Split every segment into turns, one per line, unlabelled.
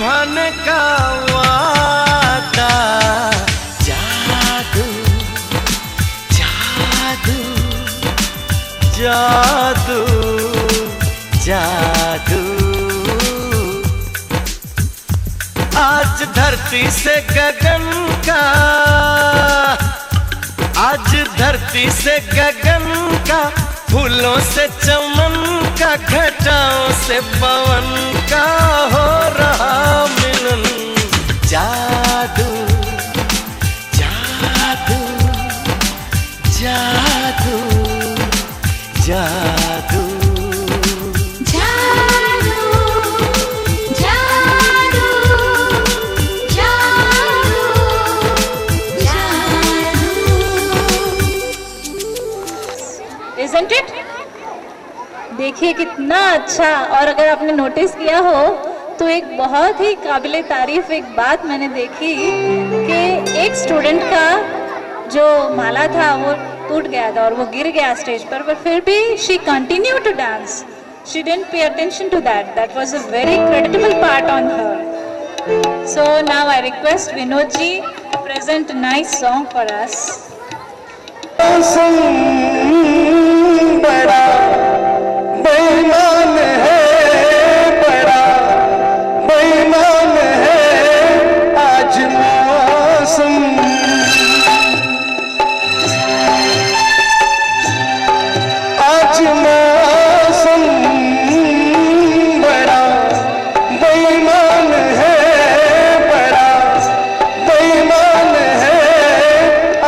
मन का वादा, जादू जादू जादू जादू। आज धरती से गगन का, आज धरती से गगन का, फूलों से चमन का, घटाओं से पवन का हो रहा मिलन। जादू जादू जादू जादू
Isn't it? देखिए कितना अच्छा। और अगर आपने नोटिस किया हो तो एक बहुत ही काबिले तारीफ एक बात मैंने देखी कि एक स्टूडेंट का जो माला था वो टूट गया था और वो गिर गया स्टेज पर फिर भी she continued to dance. She didn't pay attention to that. That was a very creditable part on her. So now I request Vinod ji to present a nice song for us.
बड़ा बेईमान है, बड़ा बेईमान है आज मौसम। आज मौसम बड़ा बेईमान है, बड़ा बेईमान है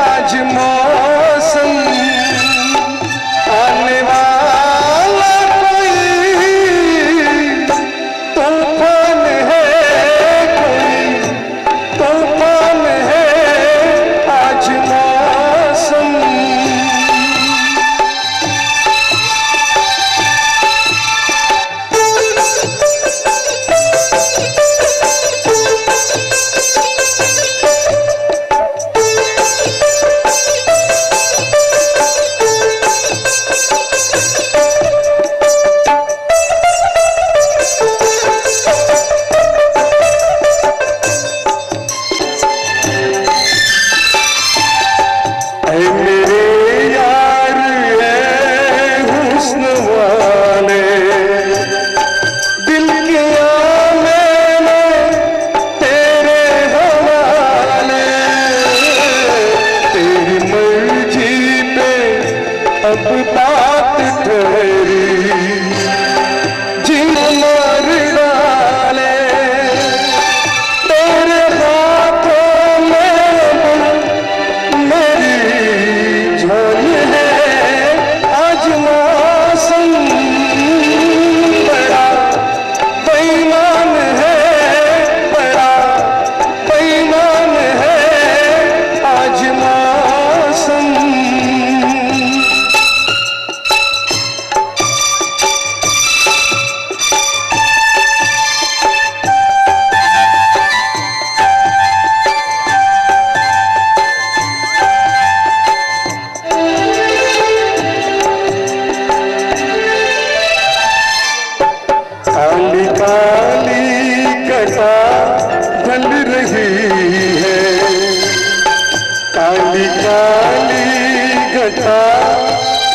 आज मौसम। आने वाला कोई तूफान है, कोई तूफान है आज मौसम। अब बात ठहरी जिन मार डाले, तेरे हाथों में मेरी जान है आज मौसम। बड़ा बेईमान है, बड़ा बेईमान है आज मौसम। काली काली घटा ढल रही है, काली काली घटा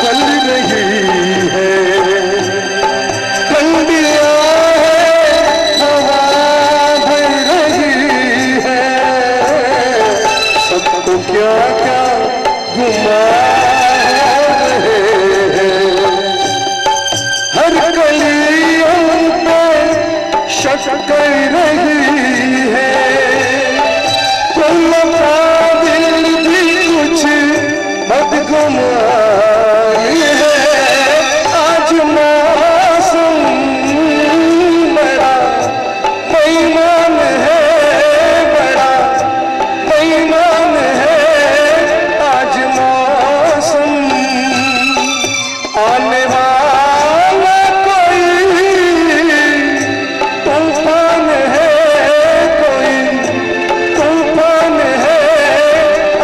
ढल रही है। ठंडिया है हवा भर रही है, सबको क्या क्या घुमा रहे हैं। हर गलियों शक कर रही है, तुम दिल भी कुछ बदगुमानी है आज मौसम। बड़ा बेईमान है, बड़ा बेईमान है आज मौसम। आने वाला तूफान है, कोई तूफान है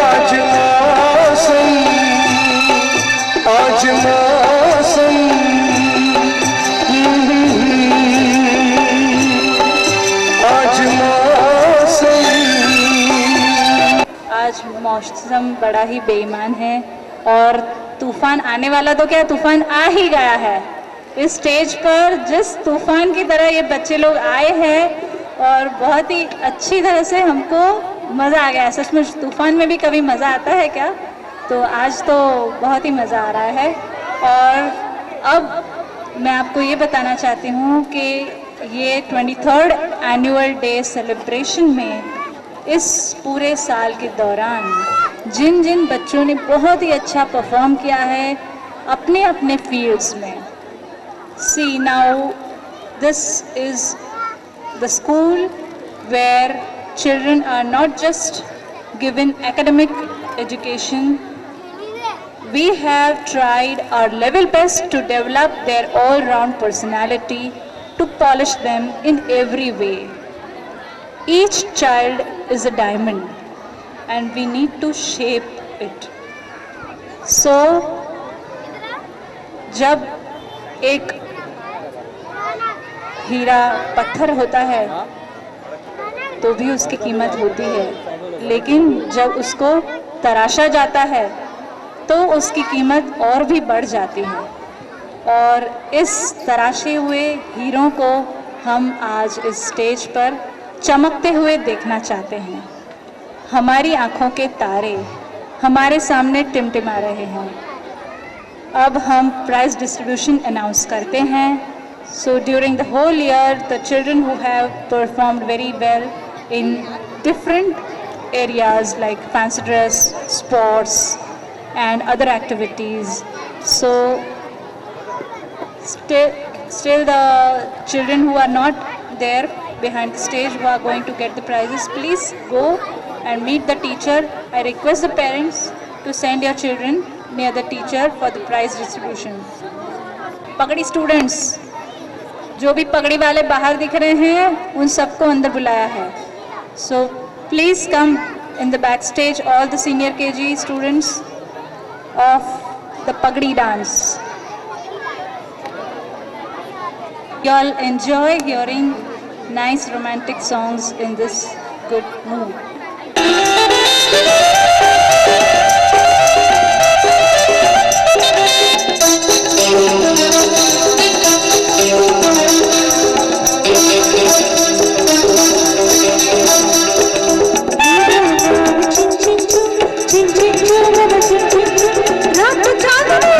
आज मौसम। आज मौसम आज
मौसम बड़ा ही बेईमान है और तूफान आने वाला तो क्या, तूफान आ ही गया है। इस स्टेज पर जिस तूफान की तरह ये बच्चे लोग आए हैं और बहुत ही अच्छी तरह से हमको मज़ा आ गया। सचमुच तूफान में भी कभी मज़ा आता है क्या? तो आज तो बहुत ही मज़ा आ रहा है। और अब मैं आपको ये बताना चाहती हूँ कि ये 23rd एनुअल डे सेलिब्रेशन में इस पूरे साल के दौरान जिन जिन बच्चों ने बहुत ही अच्छा परफॉर्म किया है अपने अपने फील्ड्स में। See, now this is the school where children are not just given academic education. We have tried our level best to develop their all-round personality, to polish them in every way. Each child is a diamond and we need to shape it. So, जब एक हीरा पत्थर होता है तो भी उसकी कीमत होती है, लेकिन जब उसको तराशा जाता है तो उसकी कीमत और भी बढ़ जाती है। और इस तराशे हुए हीरों को हम आज इस स्टेज पर चमकते हुए देखना चाहते हैं। हमारी आँखों के तारे हमारे सामने टिमटिमा रहे हैं। अब हम प्राइज डिस्ट्रीब्यूशन अनाउंस करते हैं। So during the whole year, the children who have performed very well in different areas like fancy dress, sports and other activities. So still the children who are not there behind the stage who are going to get the prizes, please go and meet the teacher. I request the parents to send your children near the teacher for the prize distribution. पगड़ी students, जो भी पगड़ी वाले बाहर दिख रहे हैं उन सबको अंदर बुलाया है। So please come in the back stage all the senior KG students of the पगड़ी dance. You all enjoy hearing nice romantic songs in this good mood.
रात चांदनी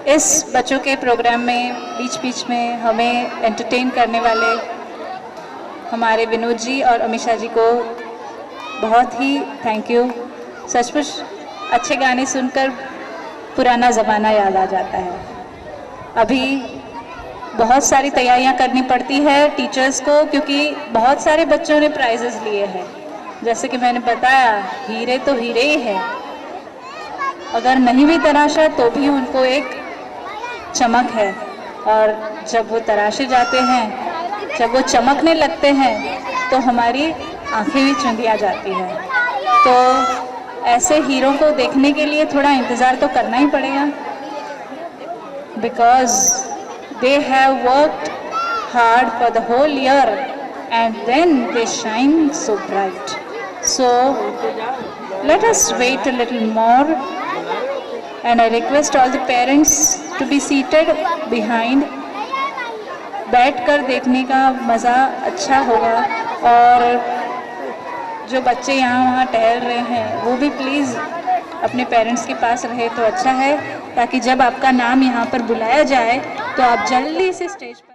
इस बच्चों के प्रोग्राम में बीच बीच में हमें एंटरटेन करने वाले हमारे विनोद जी और अमीषा जी को बहुत ही थैंक यू। सचमुच अच्छे गाने सुनकर पुराना ज़माना याद आ जाता है। अभी बहुत सारी तैयारियां करनी पड़ती है टीचर्स को, क्योंकि बहुत सारे बच्चों ने प्राइजेस लिए हैं। जैसे कि मैंने बताया, हीरे तो हीरे ही है, अगर नहीं भी तराशा तो भी उनको एक चमक है, और जब वो तराशे जाते हैं, जब वो चमकने लगते हैं, तो हमारी आंखें भी चुंधिया जाती हैं। तो ऐसे हीरो को देखने के लिए थोड़ा इंतज़ार तो करना ही पड़ेगा, because they have worked hard for the whole year and then they shine so bright. So let us wait a little more, and I request all the parents to be seated behind. बैठकर देखने का मज़ा अच्छा होगा, और जो बच्चे यहाँ वहाँ टहल रहे हैं वो भी प्लीज़ अपने पेरेंट्स के पास रहे तो अच्छा है, ताकि जब आपका नाम यहाँ पर बुलाया जाए तो आप जल्दी से स्टेज पर